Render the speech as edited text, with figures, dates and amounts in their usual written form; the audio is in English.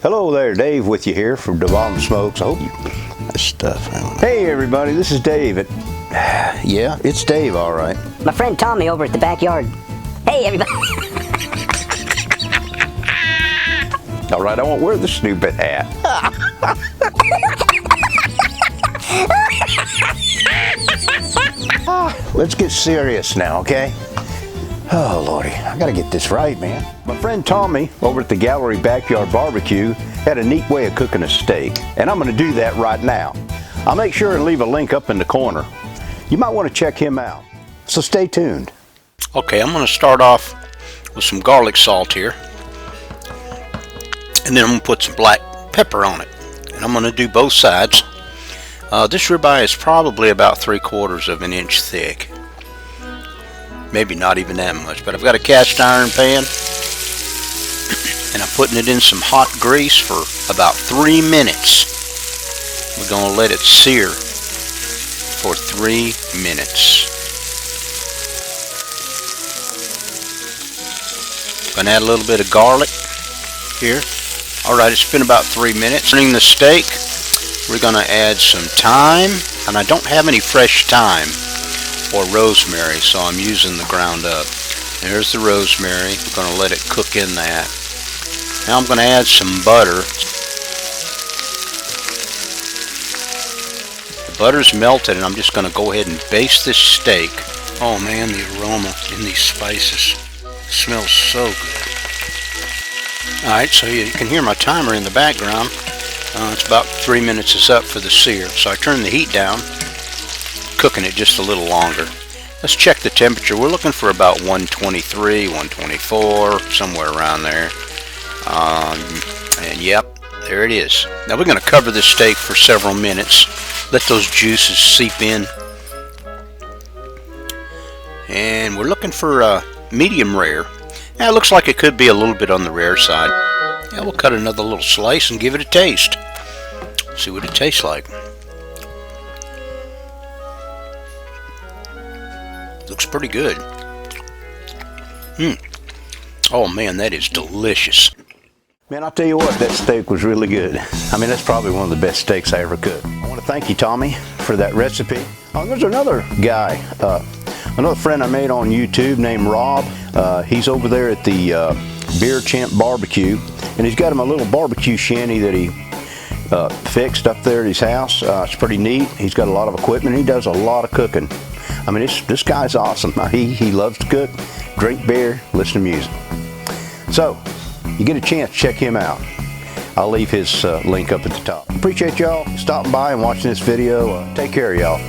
Hello there, Dave with you here from Devon Smokes. I hope you... This stuff. Hey everybody, this is Dave. Yeah, it's Dave, all right. My friend Tommy over at the backyard. Hey everybody. All right, I won't wear the stupid hat. Let's get serious now, okay? Oh, Lordy, I gotta get this right, man. My friend Tommy over at the Gallery Backyard Barbecue had a neat way of cooking a steak, and I'm gonna do that right now. I'll make sure and leave a link up in the corner. You might want to check him out, so stay tuned. Okay, I'm gonna start off with some garlic salt here, and then I'm gonna put some black pepper on it, and I'm gonna do both sides. This ribeye is probably about 3/4 of an inch thick. Maybe not even that much, but I've got a cast iron pan and I'm putting it in some hot grease for about 3 minutes. We're going to let it sear for 3 minutes. Going to add a little bit of garlic here. Alright, it's been about 3 minutes. Turning the steak, we're going to add some thyme, and I don't have any fresh thyme or rosemary, so I'm using the ground up. There's the rosemary. We're going to let it cook in that. Now I'm going to add some butter. The butter's melted, and I'm just going to go ahead and baste this steak. Oh man, the aroma in these spices smells so good. Alright, so you can hear my timer in the background. It's about 3 minutes is up for the sear, so I turn the heat down, cooking it just a little longer. Let's check the temperature. We're looking for about 123, 124, somewhere around there. And yep, there it is. Now we're going to cover this steak for several minutes. Let those juices seep in. And we're looking for medium rare. Now it looks like it could be a little bit on the rare side. Yeah, we'll cut another little slice and give it a taste. See what it tastes like. Looks pretty good. Oh man, that is delicious. Man, I'll tell you what, that steak was really good. I mean, that's probably one of the best steaks I ever cooked. I want to thank you, Tommy, for that recipe. Oh, there's another guy, another friend I made on YouTube named Rob. He's over there at the Beer Champ Barbecue, and he's got him a little barbecue shanty that he fixed up there at his house. It's pretty neat. He's got a lot of equipment. He does a lot of cooking. I mean, this guy's awesome. He loves to cook, drink beer, listen to music. So, you get a chance, check him out. I'll leave his link up at the top. Appreciate y'all stopping by and watching this video. Take care, y'all.